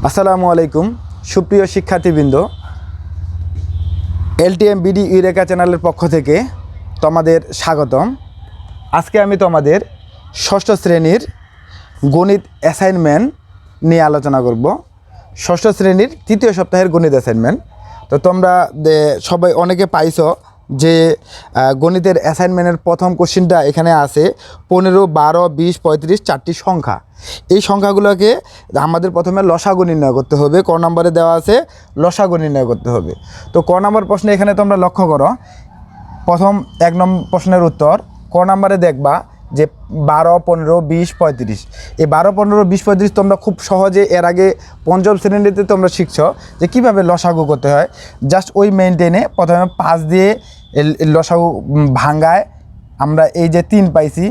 আসসালামু আলাইকুম সুপ্রিয় শিক্ষার্থীবৃন্দ, এলটিএম বিডি ইউরেকা চ্যানেলের পক্ষ থেকে তোমাদের স্বাগতম। আজকে আমি তোমাদের ষষ্ঠ শ্রেণীর গণিত অ্যাসাইনমেন্ট নিয়ে আলোচনা করব। ষষ্ঠ শ্রেণীর তৃতীয় সপ্তাহের গণিত অ্যাসাইনমেন্ট। তো তোমরা সবাই অনেকে পাইছো যে গণিতের অ্যাসাইনমেন্টের প্রথম কোশ্চিনটা এখানে আছে 15, 12, 20, 35 চারটি সংখ্যা। এই সংখ্যাগুলোকে আমাদের প্রথমে লসাগু নির্ণয় করতে হবে। ক নম্বরে দেওয়া আছে লসাগু নির্ণয় করতে হবে। তো ক নম্বর প্রশ্নে এখানে তোমরা লক্ষ্য করো, প্রথম 1 নম্বর প্রশ্নের উত্তর ক নম্বরে দেখবা যে 12, 15, 20, 35। এই 12, 15, 20, 35 তোমরা খুব সহজে এর আগে পঞ্চম শ্রেণীতে তোমরা শিখছো যে কীভাবে লসাগু করতে হয়। জাস্ট ওই মেনটেনে প্রথমে 5 দিয়ে লসাগু ভাঙ্গায় আমরা এই যে 3 পাইছি,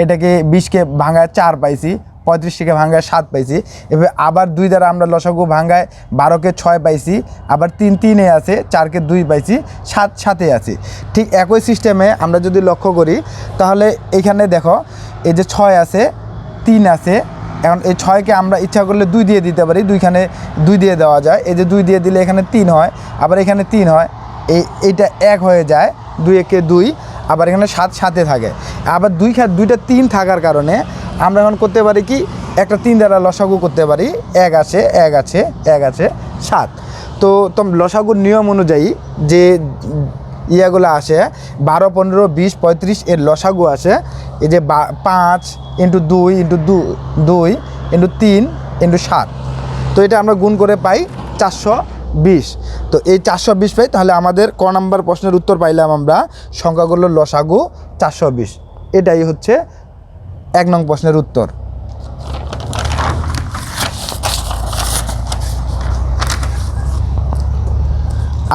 এটাকে 20কে ভাঙ্গায় 4 পাইছি, 35কে ভাঙ্গায় 7 পাইছি। এবার আবার 2 দ্বারা আমরা লসাগু ভাঙ্গায় 12কে 6 পাইছি, আবার 3 3-এ আছে, 4কে 2 পাইছি, 7 7-এ আছে। ঠিক একই সিস্টেমে আমরা যদি লক্ষ্য করি তাহলে এখানে দেখো এই যে 6 আছে, 3 আছে। এখন এই 6কে আমরা ইচ্ছা করলে 2 দিয়ে দিতে পারি, 2খানে 2 দিয়ে দেওয়া যায়। এই যে 2 দিয়ে দিলে এখানে 3 হয়, আবার এখানে 3 হয়, এইটা 1 হয়ে যায়, 2 একে 2, আবার এখানে 7 7-এ থাকে। আবার 2টা 3 থাকার কারণে আমরা এখন করতে পারি কি, একটা 3 দ্বারা লসাগু করতে পারি। 1 আছে 1 আছে 1 আছে 7। তো লসাগুর নিয়ম অনুযায়ী যে ইয়াগুলো আসে 12, 15, 20, 35 এর লসাগু আসে এই যে 5 × 2 × 2 × 3 × 7। তো এটা আমরা গুণ করে পাই 420। তো এই 420 পাই, তাহলে আমাদের ক নম্বর প্রশ্নের উত্তর পাইলাম আমরা সংখ্যাগুলোর লসাগু 420। এটাই হচ্ছে 1 নং প্রশ্নের উত্তর।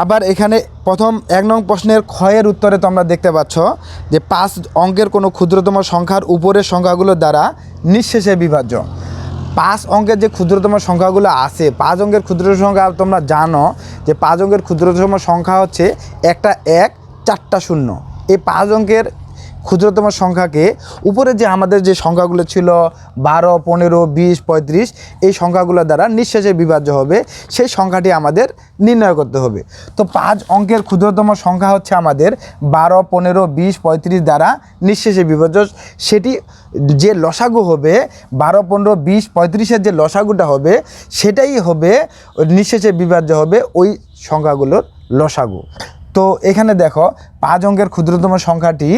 আবার এখানে প্রথম 1 নং প্রশ্নের ক্ষয়ের উত্তরে তোমরা দেখতে পাচ্ছ যে 5 অঙ্কের কোনো ক্ষুদ্রতম সংখ্যার উপরের সংখ্যাগুলো দ্বারা নিঃশেষে বিভাজ্য। 5 অঙ্কের যে ক্ষুদ্রতম সংখ্যাগুলো আছে, 5 অঙ্কের ক্ষুদ্রতম সংখ্যা তোমরা জানো যে 5 অঙ্কের ক্ষুদ্রতম সংখ্যা হচ্ছে একটা 1, 4টা 0। এই 5 অঙ্কের ক্ষুদ্রতম সংখ্যাকে উপরে যে আমাদের যে সংখ্যাগুলো ছিল 12, 15, 20, 35 এই সংখ্যাগুলো দ্বারা নিঃশেষে বিভাজ্য হবে, সেই সংখ্যাটি আমাদের নির্ণয় করতে হবে। তো 5 অঙ্কের ক্ষুদ্রতম সংখ্যা হচ্ছে আমাদের 12, 15, 20, 35 দ্বারা নিঃশেষে বিভাজ্য। সেটি যে লসাগু হবে 12, 15, 20, 35-এর যে লসাগুটা হবে সেটাই হবে নিঃশেষে বিভাজ্য হবে ওই সংখ্যাগুলোর লসাগু। তো এখানে দেখো 5 অঙ্কের ক্ষুদ্রতম সংখ্যাটি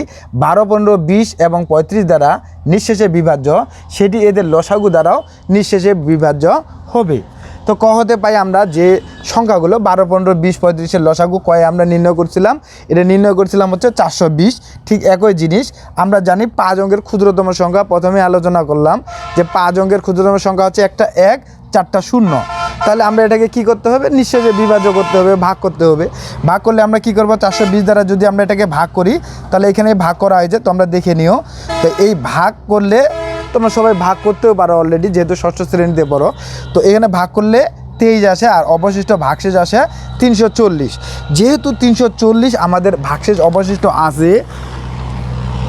12, 15, 20 এবং 35 দ্বারা নিঃশেষে বিভাজ্য, সেটি এদের লসাগু দ্বারাও নিঃশেষে বিভাজ্য হবে। তো ক হতে পাই আমরা যে সংখ্যাগুলো 12, 15, 20, 35-এর লসাগু কয়ে আমরা নির্ণয় করছিলাম, এটা নির্ণয় করছিলাম হচ্ছে 420। ঠিক একই জিনিস আমরা জানি 5 অঙ্কের ক্ষুদ্রতম সংখ্যা প্রথমে আলোচনা করলাম যে 5 অঙ্কের ক্ষুদ্রতম সংখ্যা হচ্ছে একটা 1, 4টা 0। তাহলে আমরা এটাকে কি করতে হবে, নিঃশেষে বিভাজ্য করতে হবে, ভাগ করতে হবে। ভাগ করলে আমরা কি করব, 420 দ্বারা যদি আমরা এটাকে ভাগ করি তাহলে এখানে ভাগ করা হয়েছে, তোমরা দেখে নিও। তো এই ভাগ করলে তোমরা সবাই ভাগ করতেও পারো অলরেডি, যেহেতু ষষ্ঠ শ্রেণীতে পড়ো। তো এখানে ভাগ করলে 23 আসে, আর অবশিষ্ট ভাগশেষ আসে 340। যেহেতু 340 আমাদের ভাগশেষ অবশিষ্ট আছে,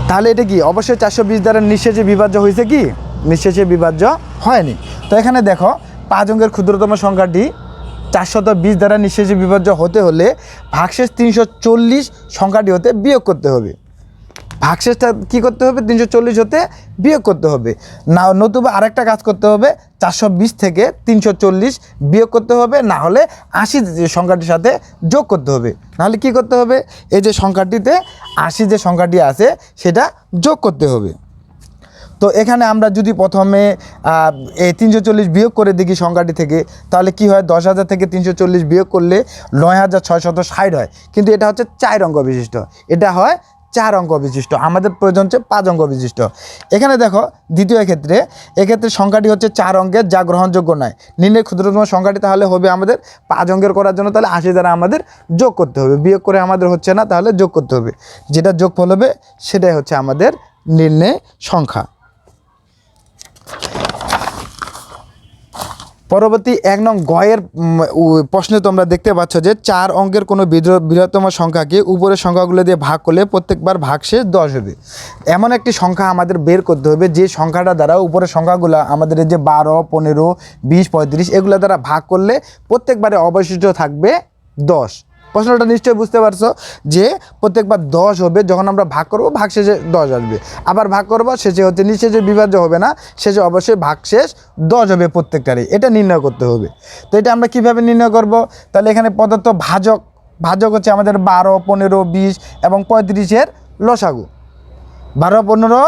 তাহলে এটা কি অবশ্যই 420 দ্বারা নিঃশেষে বিভাজ্য হয়েছে কি, নিঃশেষে বিভাজ্য হয়নি। তো এখানে দেখো 5 অঙ্কের ক্ষুদ্রতম সংখ্যাটি 420 দ্বারা নিঃশেষে বিভাজ্য হতে হলে ভাগশেষ 340 সংখ্যাটি হতে বিয়োগ করতে হবে। ভাগশেষটা কী করতে হবে, 340 হতে বিয়োগ করতে হবে। না নতুবা আরেকটা কাজ করতে হবে, 420 থেকে 340 বিয়োগ করতে হবে, না হলে 80 যে সংখ্যাটির সাথে যোগ করতে হবে। নাহলে কি করতে হবে, এই যে সংখ্যাটিতে 80 যে সংখ্যাটি আছে সেটা যোগ করতে হবে। তো এখানে আমরা যদি প্রথমে এই 340 বিয়োগ করে দেখি সংখ্যাটি থেকে, তাহলে কি হয়, 10,000 থেকে 340 বিয়োগ করলে 9,660 হয়। কিন্তু এটা হচ্ছে 4 অঙ্ক বিশিষ্ট, এটা হয় 4 অঙ্ক বিশিষ্ট, আমাদের প্রয়োজন হচ্ছে 5 অঙ্ক বিশিষ্ট। এখানে দেখো দ্বিতীয় ক্ষেত্রে, এক্ষেত্রে সংখ্যাটি হচ্ছে 4 অঙ্কের, যা গ্রহণযোগ্য নয়। নিম্নের ক্ষুদ্রতম সংখ্যাটি তাহলে হবে আমাদের 5 অঙ্কের করার জন্য তাহলে 80 দ্বারা আমাদের যোগ করতে হবে, বিয়োগ করে আমাদের হচ্ছে না, তাহলে যোগ করতে হবে। যেটা যোগফল হবে সেটাই হচ্ছে আমাদের নির্ণয় সংখ্যা। পরবর্তী 1 নং গয়ের প্রশ্নে তোমরা দেখতে পাচ্ছ যে 4 অঙ্কের কোনো বৃহত্তম সংখ্যাকে উপরের সংখ্যাগুলো দিয়ে ভাগ করলে প্রত্যেকবার ভাগশেষ 10 হবে। এমন একটি সংখ্যা আমাদের বের করতে হবে যে সংখ্যাটা দ্বারা উপরের সংখ্যাগুলো আমাদের এই যে 12, 15, 20, 35 এগুলো দ্বারা ভাগ করলে প্রত্যেকবারে অবশিষ্ট থাকবে 10। প্রশ্নটা নিশ্চয়ই বুঝতে পারছো যে প্রত্যেকবার 10 হবে, যখন আমরা ভাগ করব ভাগশেষে 10 আসবে, আবার ভাগ করব শেষে হচ্ছে নিঃশেষে বিভাজ্য হবে না, শেষে অবশ্যই ভাগশেষ 10 হবে প্রত্যেকটারই, এটা নির্ণয় করতে হবে। তো এটা আমরা কিভাবে নির্ণয় করব? তাহলে এখানে প্রদত্ত ভাজক হচ্ছে আমাদের 12, 15, 20 এবং 35-এর লসাগু। 12, 15,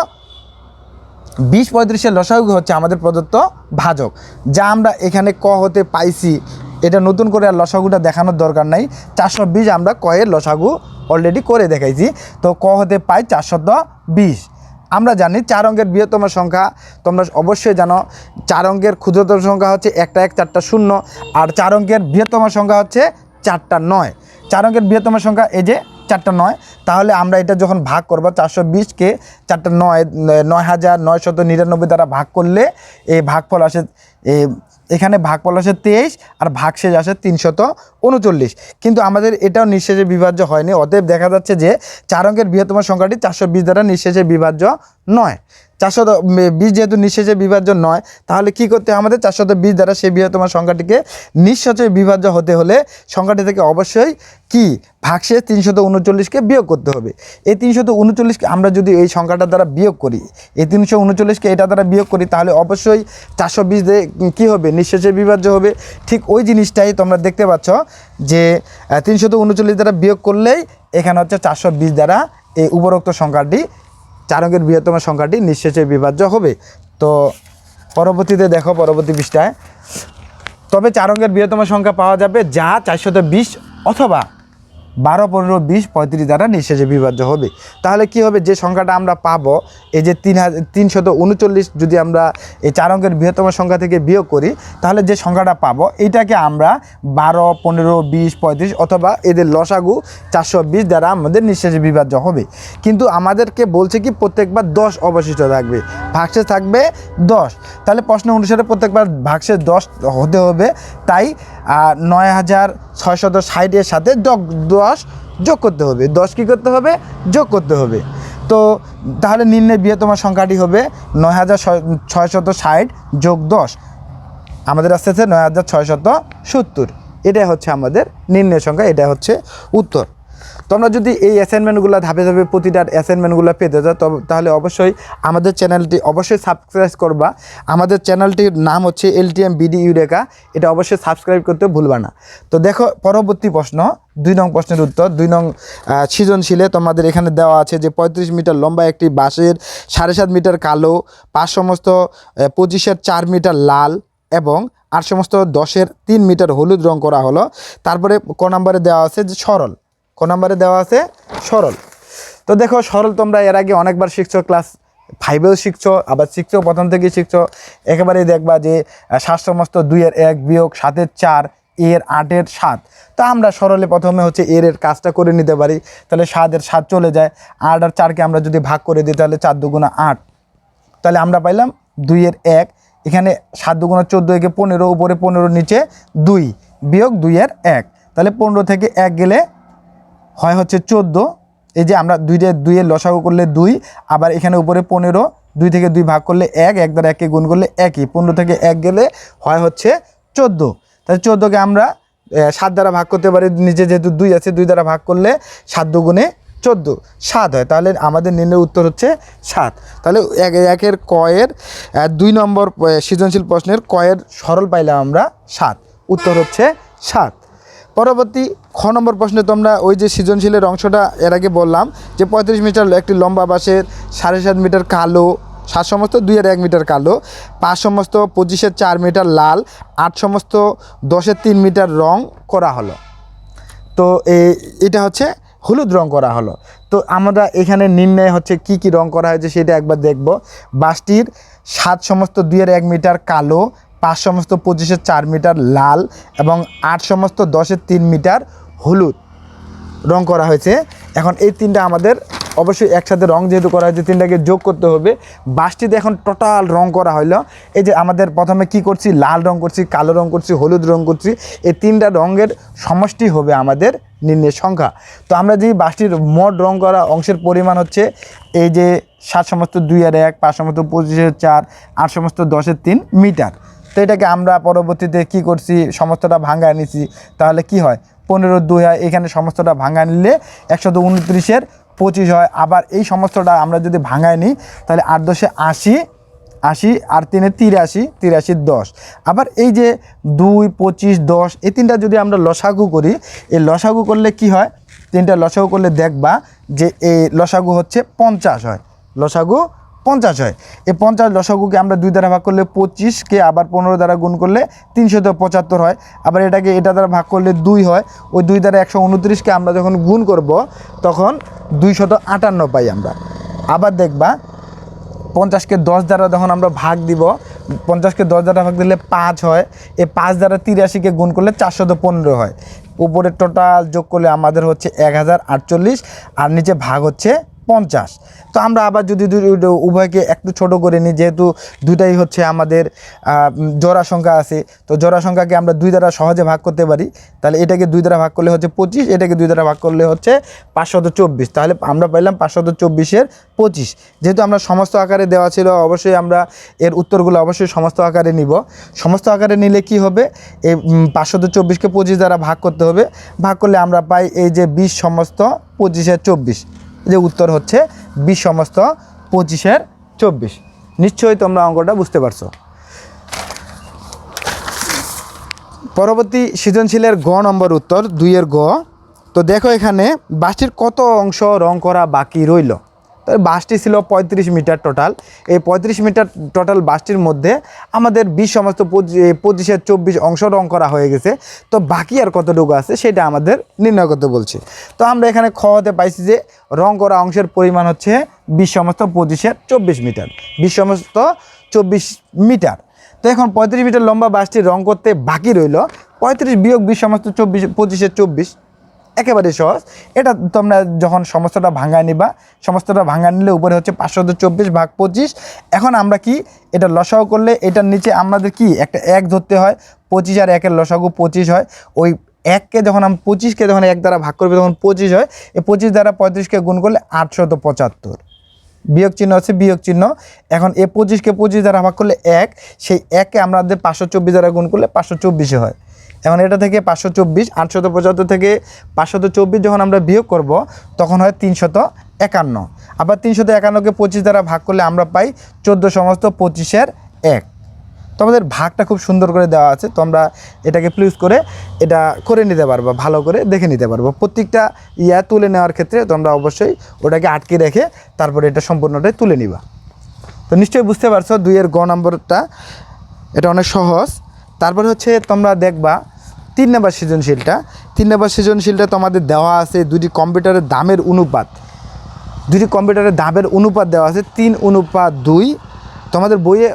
20, 35-এর লসাগু হচ্ছে আমাদের প্রদত্ত ভাজক, যা আমরা এখানে ক হতে পাইছি। এটা নতুন করে আর লসাগুটা দেখানোর দরকার নাই। 420 আমরা কয়ের লসাগু অলরেডি করে দেখাইছি। তো ক হতে পাই 420। আমরা জানি 4 অঙ্কের বৃহত্তম সংখ্যা তোমরা অবশ্যই জানো। 4 অঙ্কের ক্ষুদ্রতম সংখ্যা হচ্ছে 1টা 1, 4টা 0, আর 4 অঙ্কের বৃহত্তম সংখ্যা হচ্ছে 4টা 9। 4 অঙ্কের বৃহত্তম সংখ্যা এই যে 4টা 9। তাহলে আমরা এটা যখন ভাগ করব 420-কে 4টা 9, 9999 দ্বারা ভাগ করলে এই ভাগফল আসে, এখানে ভাগফল আসে 23 আর ভাগশেষ আসে 339। কিন্তু আমাদের এটাও নিঃশেষে বিভাজ্য হয়নি, অতএব দেখা যাচ্ছে যে 4 অঙ্কের বৃহত্তম সংখ্যাটি 420 দ্বারা নিঃশেষে বিভাজ্য নয়। 420 যেহেতু নিঃশেষে বিভাজ্য নয়, তাহলে কি করতে হবে আমাদের? 420 দ্বারা সেই বৃহত্তম সংখ্যাটিকে নিঃশেষে বিভাজ্য হতে হলে সংখ্যাটি থেকে অবশ্যই কি ভাগশেষ 339-কে বিয়োগ করতে হবে। এই 339-কে আমরা যদি এই সংখ্যাটার দ্বারা বিয়োগ করি, এই 339-কে এটা দ্বারা বিয়োগ করি, তাহলে অবশ্যই 420 দিয়ে কী হবে? নিঃশেষে বিভাজ্য হবে। ঠিক ওই জিনিসটাই তোমরা দেখতে পাচ্ছ যে 339 দ্বারা বিয়োগ করলেই এখানে হচ্ছে 420 দ্বারা এই উপরোক্ত সংখ্যাটি 4 অঙ্কের বৃহত্তম সংখ্যাটি নিঃশেষে বিভাজ্য হবে। তো পরবর্তীতে দেখো, পরবর্তী পৃষ্ঠায়, তবে 4 অঙ্কের বৃহত্তম সংখ্যা পাওয়া যাবে যা 420 অথবা 12, 15, 20, 35 দ্বারা নিঃশেষে বিভাজ্য হবে। তাহলে কি হবে? যে সংখ্যাটা আমরা পাবো এই যে 339, যদি আমরা এই 4 অঙ্কের বৃহত্তম সংখ্যা থেকে বিয়োগ করি, তাহলে যে সংখ্যাটা পাবো এইটাকে আমরা 12, 15, 20, 35 অথবা এদের লসাগু 420 দ্বারা আমাদের নিঃশেষে বিভাজ্য হবে। কিন্তু আমাদেরকে বলছে কি প্রত্যেকবার 10 অবশিষ্ট থাকবে, ভাগশেষ থাকবে 10। তাহলে প্রশ্ন অনুসারে প্রত্যেকবার ভাগশেষ 10 হতে হবে। তাই 9660-এর সাথে 10 যোগ করতে হবে। 10 কী করতে হবে? যোগ করতে হবে। তো তাহলে নির্ণয় বৃহত্তম সংখ্যাটি হবে 9660 যোগ 10, আমাদের আসতেছে 9670। এটাই হচ্ছে আমাদের নির্ণয় সংখ্যা, এটা হচ্ছে উত্তর। তোমরা যদি এই অ্যাসাইনমেন্টগুলো ধাপে ধাপে প্রতিটার অ্যাসাইনমেন্টগুলো পেতে চাও তাহলে অবশ্যই আমাদের চ্যানেলটি অবশ্যই সাবস্ক্রাইব করবা। আমাদের চ্যানেলটির নাম হচ্ছে LTM BD ইউরেকা, এটা অবশ্যই সাবস্ক্রাইব করতে ভুলবা না। তো দেখো পরবর্তী প্রশ্ন, 2 নং প্রশ্নের উত্তর। 2 নং সৃজনশীলে তোমাদের এখানে দেওয়া আছে যে 35 মিটার লম্বা একটি বাঁশের 7.5 মিটার কালো, 5 সমস্ত 25-এর 4 মিটার লাল এবং 8 সমস্ত 10-এর 3 মিটার হলুদ রং করা হলো। তারপরে ক নম্বরে দেওয়া আছে যে সরল। ক নম্বরে দেওয়া আছে সরল। তো দেখো সরল তোমরা এর আগে অনেকবার শিখছো, ক্লাস 5-এও শিখছো, আবার শিখছো প্রথম থেকেই শিখছো। একেবারেই দেখবা যে 7 সমস্ত 2-এর 1 বিয়োগ 7-এর 4 এর 8-এর 7। তা আমরা সরলে প্রথমে হচ্ছে এর কাজটা করে নিতে পারি। তাহলে 7-এর 7 চলে যায়, 8 আর 4-কে আমরা যদি ভাগ করে দিই তাহলে 4 দুগুণা 8। তাহলে আমরা পাইলাম 2-এর 1। এখানে 7 দুগুণা 14, একে 15, উপরে 15, নিচে 2 বিয়োগ 2-এর 1। তাহলে 15 থেকে 1 গেলে হয় হচ্ছে 14। এই যে আমরা 2-এর লসাগু করলে 2, আবার এখানে উপরে 15, 2 থেকে 2 ভাগ করলে 1, 1 দ্বারা 1কে গুণ করলে 1ই, 15 থেকে 1 গেলে হয় হচ্ছে 14। তাহলে 14কে আমরা 7 দ্বারা ভাগ করতে পারি, নিচে যেহেতু 2 আছে 2 দ্বারা ভাগ করলে 7 দুগুণে 14, 7 হয়। তাহলে আমাদের নির্ণয় উত্তর হচ্ছে 7। তাহলে 1-এর কয়ের 2 নম্বর সৃজনশীল প্রশ্নের কয়ের সরল পাইলাম আমরা 7, উত্তর হচ্ছে 7। পরবর্তী খ নম্বর প্রশ্নে তোমরা ওই যে সৃজনশীলের অংশটা এর আগে বললাম যে 35 মিটার একটি লম্বা বাঁশের 7.5 মিটার কালো, 7 সমস্ত 2-এর 1 মিটার কালো, 5 সমস্ত 25-এর 4 মিটার লাল, 8 সমস্ত 10-এর 3 মিটার রং করা হলো। তো এটা হচ্ছে হলুদ রং করা হলো। তো আমরা এখানে নির্ণয় হচ্ছে কি কি রং করা হয়েছে সেটা একবার দেখব। বাঁশটির 7 সমস্ত 2-এর 1 মিটার কালো, 5 সমস্ত 25-এর 4 মিটার লাল এবং 8 সমস্ত 10-এর 3 মিটার হলুদ রং করা হয়েছে। এখন এই 3টা আমাদের অবশ্যই একসাথে রং যেহেতু করা হয়েছে তিনটাকে যোগ করতে হবে। বাসটিতে এখন টোটাল রং করা হলো। এই যে আমাদের প্রথমে কি করছি, লাল রং করছি, কালো রং করছি, হলুদ রং করছি, এই তিনটা রঙের সমষ্টি হবে আমাদের নির্ণয়ের সংখ্যা। তো আমরা যে বাসটির মোট রং করা অংশের পরিমাণ হচ্ছে এই যে 7 সমস্ত 2 আর 1, 5 সমস্ত 25 4, 8 সমস্ত 10 3 মিটার। তো এটাকে আমরা পরবর্তীতে কি করছি, সমস্তটা ভাঙায় নিছি। তাহলে কি হয়, 15 2 হয়, এখানে সমস্তটা ভাঙা নিলে 129 25 হয়। আবার এই সমস্তটা আমরা যদি ভাঙায় নিই তাহলে 8 10 80, 80 আর 3 83, 83 10। আবার এই যে 2 25 10 এই তিনটা যদি আমরা লসাগু করি, এই লসাগু করলে কি হয়, তিনটা লসাগু করলে দেখবা যে এই লসাগু হচ্ছে 50 হয়, লসাগু 50 হয়। এই 50 লসাগুকে আমরা 2 দ্বারা ভাগ করলে 25কে আবার 15 দ্বারা গুণ করলে 375 হয়। আবার এটাকে এটা দ্বারা ভাগ করলে 2 হয়, ওই 2 দ্বারা 129কে আমরা যখন গুণ করব তখন 258 পাই আমরা। আবার দেখবা 50কে 10 দ্বারা যখন আমরা ভাগ দিব, 50কে 10 দ্বারা ভাগ দিলে 5 হয়, এই 5 দ্বারা 83কে গুণ করলে 415 হয়। উপরে টোটাল যোগ করলে আমাদের হচ্ছে 1048 আর নিচে ভাগ হচ্ছে 50। তো আমরা আবার যদি উভয়কে একটু ছোট করে নিই, যেহেতু দুটাই হচ্ছে আমাদের জোড়া সংখ্যা আছে, তো জোড়া সংখ্যাকে আমরা 2 দ্বারা সহজে ভাগ করতে পারি। তাহলে এটাকে 2 দ্বারা ভাগ করলে হচ্ছে 25, এটাকে 2 দ্বারা ভাগ করলে হচ্ছে 524। তাহলে আমরা পাইলাম 524 25। যেহেতু আমরা সমস্ত আকারে দেওয়া ছিল, অবশ্যই আমরা এর উত্তরগুলো অবশ্যই সমস্ত আকারে নিব। সমস্ত আকারে নিলে কি হবে, এই 524কে 25 দ্বারা ভাগ করতে হবে। ভাগ করলে আমরা পাই এই যে 20 সমস্ত 25 24, যে উত্তর হচ্ছে 20 সমস্ত 25 24। নিশ্চয়ই তোমরা অঙ্কটা বুঝতে পারছো। পরবর্তী সৃজনশীলের গ নম্বর উত্তর 2 এর গ। তো দেখো এখানে বাসটির কত অংশ রং করা বাকি রইল। বাসটি ছিল 35 মিটার টোটাল। এই 35 মিটার টোটাল বাসটির মধ্যে আমাদের 20 সমস্ত 25 24 অংশ রং করা হয়ে গেছে। তো বাকি আর কতটুকু আছে সেটা আমাদের নির্ণয় করতে বলছে। তো আমরা এখানে খ হতে পাইছি যে রং করা অংশের পরিমাণ হচ্ছে 20 সমস্ত 25 24 মিটার, 20 সমস্ত 24 মিটার। তো এখন 35 মিটার লম্বা বাসটি রং করতে বাকি রইল 35 বিয়োগ 20 সমস্ত 25 24। একেবারে সহজ। এটা তোমরা যখন সমস্তটা ভাঙা নিবা, সমস্তটা ভাঙা নিলে উপরে হচ্ছে 524 ভাগ 25। এখন আমরা কি এটা লসাগু করলে এটার নিচে আমাদের কি একটা 1 ধরতে হয়, 25 আর 1 এর লসাগু 25 হয়। ওই 1কে যখন আমি 25কে যখন 1 দ্বারা ভাগ করবে তখন 25 হয়। এই 25 দ্বারা 35কে গুণ করলে 875। বিয়োগ চিহ্ন আছে, বিয়োগ চিহ্ন। এখন এই 25কে 25 দ্বারা ভাগ করলে 1, সেই 1কে আমাদের 524 দ্বারা গুণ করলে 524 হয়। এখন এটা থেকে 524, 875 থেকে 524 যখন আমরা বিয়োগ করব তখন হয় 351। আবার 351কে 25 দ্বারা ভাগ করলে আমরা পাই 14 সমস্ত 25 1। তোমাদের ভাগটা খুব সুন্দর করে দেওয়া আছে, তোমরা এটাকে প্লুস করে এটা করে নিতে পারবো, ভালো করে দেখে নিতে পারবো। প্রত্যেকটা তুলে নেওয়ার ক্ষেত্রে তোমরা অবশ্যই ওটাকে আটকে রেখে তারপরে এটা সম্পূর্ণটাই তুলে নিবা। তো নিশ্চয়ই বুঝতে পারছো 2 এর গ নম্বরটা, এটা অনেক সহজ। তারপরে হচ্ছে তোমরা দেখবা 3 নম্বর সৃজনশীলটা। 3 নম্বর সৃজনশীলটা তোমাদের দেওয়া আছে দুটি কম্পিউটারের দামের অনুপাত। দুটি কম্পিউটারের দামের অনুপাত দেওয়া আছে 3:2। তোমাদের বইয়ে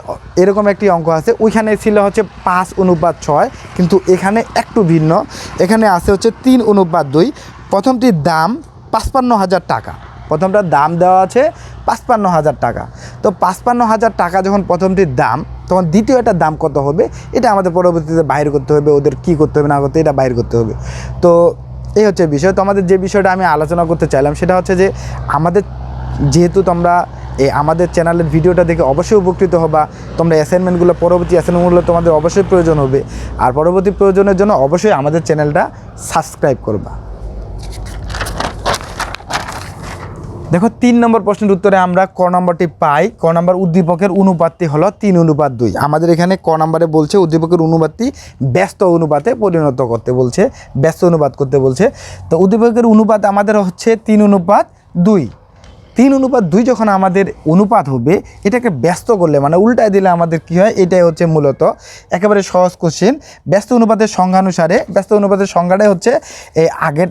এরকম একটি অঙ্ক আছে, ওইখানে ছিল হচ্ছে 5:6, কিন্তু এখানে একটু ভিন্ন। এখানে আছে হচ্ছে 3:2। প্রথমটির দাম 55,000 টাকা। প্রথমটার দাম দেওয়া আছে 55,000 টাকা। তো 55,000 টাকা যখন প্রথমটির দাম, তখন দ্বিতীয় এটার দাম কত হবে এটা আমাদের পরবর্তীতে বাইর করতে হবে, ওদের কি করতে হবে না করতে এটা বাইর করতে হবে। তো এই হচ্ছে বিষয়। তো আমাদের যে বিষয়টা আমি আলোচনা করতে চাইলাম সেটা হচ্ছে যে আমাদের যেহেতু তোমরা আমাদের চ্যানেলের ভিডিওটা দেখে অবশ্যই উপকৃত হবা, তোমরা অ্যাসাইনমেন্টগুলো পরবর্তী অ্যাসাইনমেন্টগুলো তোমাদের অবশ্যই প্রয়োজন হবে। আর পরবর্তী প্রয়োজনের জন্য অবশ্যই আমাদের চ্যানেলটা সাবস্ক্রাইব করবা। দেখো 3 নম্বর প্রশ্নের উত্তরে আমরা ক নম্বরটি পাই। ক নম্বর উদ্দীপকের অনুপাতটি হলো 3:2। আমাদের এখানে ক নম্বরে বলছে উদ্দীপকের অনুপাতটি ব্যস্ত অনুপাতে পরিণত করতে বলছে, ব্যস্ত অনুপাত করতে বলছে। তো উদ্দীপকের অনুপাত আমাদের হচ্ছে 3:2। 3:2 যখন আমাদের অনুপাত হবে, এটাকে ব্যস্ত করলে মানে উল্টায় দিলে আমাদের কি হয়, এটাই হচ্ছে মূলত একেবারে সহজ কোশ্চেন। ব্যস্ত অনুপাতের সংখ্যানুসারে, ব্যস্ত অনুপাতের সংখ্যাটাই হচ্ছে এই আগের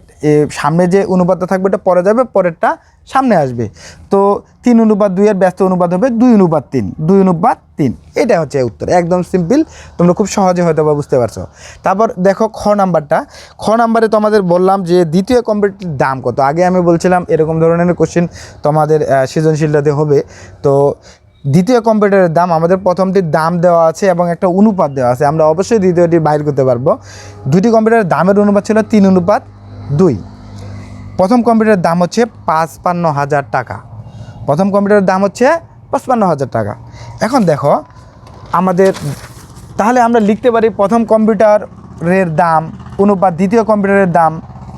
সামনে যে অনুপাতটা থাকবে এটা পরে যাবে, পরেরটা সামনে আসবে। তো 3:2 এর ব্যস্ত অনুপাত হবে 2:3, 2:3। এটা হচ্ছে উত্তর, একদম সিম্পল, তোমরা খুব সহজে হয়তো বা বুঝতে পারছো। তারপর দেখো খ নাম্বারটা। খ নাম্বারে তোমাদের বললাম যে দ্বিতীয় কম্পিউটারটির দাম কত। আগে আমি বলছিলাম এরকম ধরনের কোশ্চেন তোমাদের সৃজনশীলটাতে হবে। তো দ্বিতীয় কম্পিউটারের দাম, আমাদের প্রথমটির দাম দেওয়া আছে এবং একটা অনুপাত দেওয়া আছে, আমরা অবশ্যই দ্বিতীয়টি বাইর করতে পারবো। দুটি কম্পিউটারের দামের অনুপাত ছিল 3:2। প্রথম কম্পিউটারের দাম হচ্ছে 55,000 টাকা। প্রথম কম্পিউটারের দাম হচ্ছে 55,000 টাকা। এখন দেখো আমাদের, তাহলে আমরা লিখতে পারি প্রথম কম্পিউটারের দাম অনুপাত দ্বিতীয় কম্পিউটারের দাম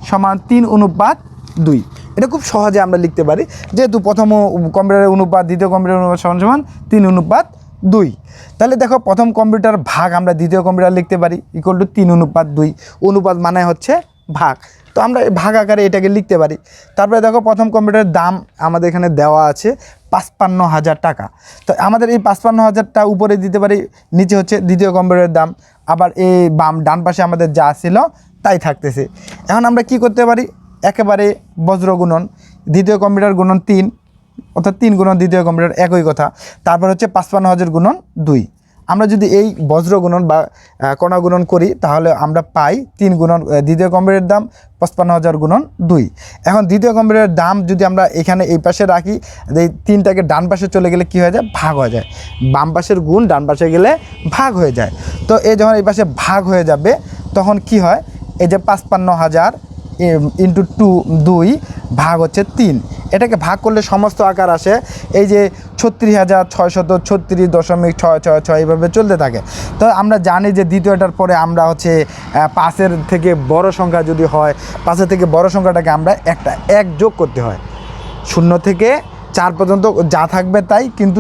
সমান 3:2। এটা খুব সহজে আমরা লিখতে পারি, যেহেতু প্রথম কম্পিউটারের অনুপাত দ্বিতীয় কম্পিউটারের অনুপাত সমান সমান 3:2। তাহলে দেখো প্রথম কম্পিউটার ভাগ আমরা দ্বিতীয় কম্পিউটার লিখতে পারি ইকুয়াল টু 3:2। অনুপাত মানে হচ্ছে ভাগ, তো আমরা ভাগ আকারে এটাকে লিখতে পারি। তারপরে দেখো প্রথম কম্পিউটারের দাম আমাদের এখানে দেওয়া আছে 55,000 টাকা। তো আমাদের এই 55,000টা উপরে দিতে পারি, নিচে হচ্ছে দ্বিতীয় কম্পিউটারের দাম, আবার এই ডান পাশে আমাদের যা ছিল তাই থাকতেছে। এখন আমরা কি করতে পারি, একেবারে বজ্র গুণন, দ্বিতীয় কম্পিউটার গুণন 3, অর্থাৎ 3 গুণন দ্বিতীয় কম্পিউটার, একই কথা। তারপর হচ্ছে 55,000 গুণন 2। আমরা যদি এই বজ্র গুণন বা কণা গুণন করি তাহলে আমরা পাই 3 গুণন দ্বিতীয় কম্পিউটারের দাম 55,000 গুণন 2। এখন দ্বিতীয় কম্পিউটারের দাম যদি আমরা এখানে এই পাশে রাখি, এই 3টাকে ডান পাশে চলে গেলে কি হয়ে যায়, ভাগ হয়ে যায়। বাম পাশের গুণ ডান পাশে গেলে ভাগ হয়ে যায়। তো এই যখন এই পাশে ভাগ হয়ে যাবে তখন কি হয়, এই যে 55,000 ইন্টু 2 ভাগ হচ্ছে 3, এটাকে ভাগ করলে সমস্ত আকার আসে এই যে 36,636.666 এইভাবে চলতে থাকে। তো আমরা জানি যে দ্বিতীয়টার পরে আমরা হচ্ছে 5-এর থেকে বড় সংখ্যা যদি হয়, 5-এর থেকে বড় সংখ্যাটাকে আমরা একটা 1 যোগ করতে হয়। 0 থেকে 4 পর্যন্ত যা থাকবে তাই, কিন্তু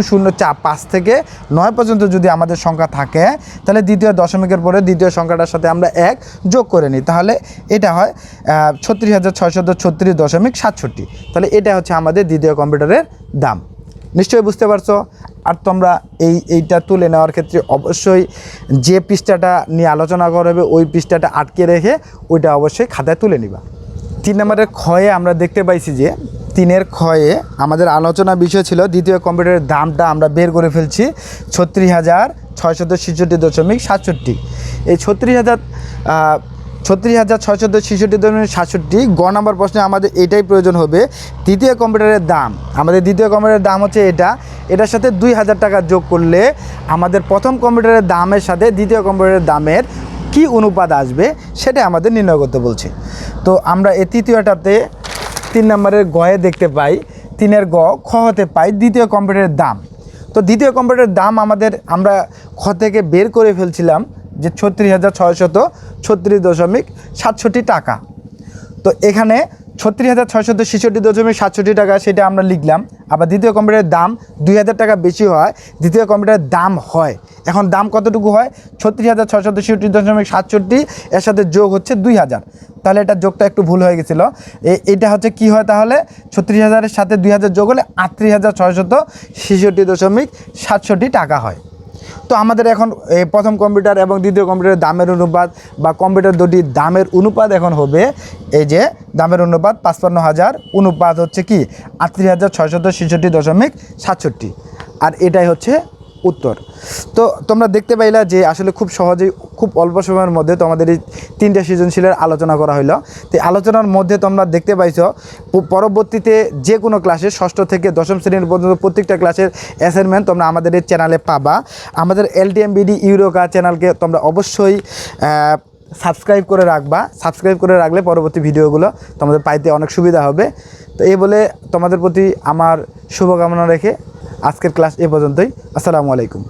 5 থেকে 9 পর্যন্ত যদি আমাদের সংখ্যা থাকে তাহলে দ্বিতীয় দশমিকের পরে দ্বিতীয় সংখ্যাটার সাথে আমরা 1 যোগ করে নিই, তাহলে এটা হয় 36,636.67। তাহলে এটা হচ্ছে আমাদের দ্বিতীয় কম্পিউটারের দাম। নিশ্চয়ই বুঝতে পারছো। আর তোমরা এইটা তুলে নেওয়ার ক্ষেত্রে অবশ্যই যে পৃষ্ঠাটা নিয়ে আলোচনা করা হবে ওই পৃষ্ঠাটা আটকে রেখে ওইটা অবশ্যই খাতায় তুলে নিবা। 3 নম্বরের ক্ষয়ে আমরা দেখতে পাইছি যে 3-এর ক্ষয়ে আমাদের আলোচনা বিষয় ছিল দ্বিতীয় কম্পিউটারের দামটা আমরা বের করে ফেলছি 36,666.67। এই 36,666.67 গ নম্বর প্রশ্নে আমাদের এটাই প্রয়োজন হবে। দ্বিতীয় কম্পিউটারের দাম, আমাদের দ্বিতীয় কম্পিউটারের দাম হচ্ছে এটার সাথে 2,000 টাকা যোগ করলে আমাদের প্রথম কম্পিউটারের দামের সাথে দ্বিতীয় কম্পিউটারের দামের কি অনুপাত আসবে সেটা আমাদের নির্ণয় করতে বলছে। তো আমরা এই তৃতীয়টাতে 3 নম্বরের গয়ে দেখতে পাই, 3-এর গ খ হতে পাই দ্বিতীয় কম্পিউটারের দাম। তো দ্বিতীয় কম্পিউটারের দাম আমরা খ থেকে বের করে ফেলছিলাম যে 36,666.67 টাকা। তো এখানে 36,666.67 টাকা সেটা আমরা লিখলাম। আবার দ্বিতীয় কম্পিউটারের দাম 2,000 টাকা বেশি হয়, দ্বিতীয় কম্পিউটারের দাম হয়। এখন দাম কতটুকু হয়, 36,666.67 এর সাথে যোগ হচ্ছে 2,000। তাহলে এটা যোগটা একটু ভুল হয়ে গেছিলো। এটা হচ্ছে কি হয়, তাহলে 36,000-এর সাথে 2,000 যোগ হলে 38,666.67 টাকা হয়। তো আমাদের এখন এই প্রথম কম্পিউটার এবং দ্বিতীয় কম্পিউটারের দামের অনুপাত বা কম্পিউটার দুটির দামের অনুপাত এখন হবে এই যে দামের অনুপাত 55,000 অনুপাত হচ্ছে কি 38,666.67, আর এটাই হচ্ছে উত্তর। তো তোমরা দেখতে পাইলা যে আসলে খুব সহজেই খুব অল্প সময়ের মধ্যে তোমাদের এই 3টা সৃজনশীলের আলোচনা করা হলো। তো আলোচনার মধ্যে তোমরা দেখতে পাইছো পরবর্তীতে যে কোনো ক্লাসে 6ষ্ঠ থেকে 10ম শ্রেণীর পর্যন্ত প্রত্যেকটা ক্লাসের অ্যাসাইনমেন্ট তোমরা আমাদের এই চ্যানেলে পাবা। আমাদের LTMBD ইউরোকা চ্যানেলকে তোমরা অবশ্যই সাবস্ক্রাইব করে রাখবা। সাবস্ক্রাইব করে রাখলে পরবর্তী ভিডিওগুলো তোমাদের পাইতে অনেক সুবিধা হবে। তো এই বলে তোমাদের প্রতি আমার শুভকামনা রেখে আজকের ক্লাস এ পর্যন্তই। আসসালামু আলাইকুম।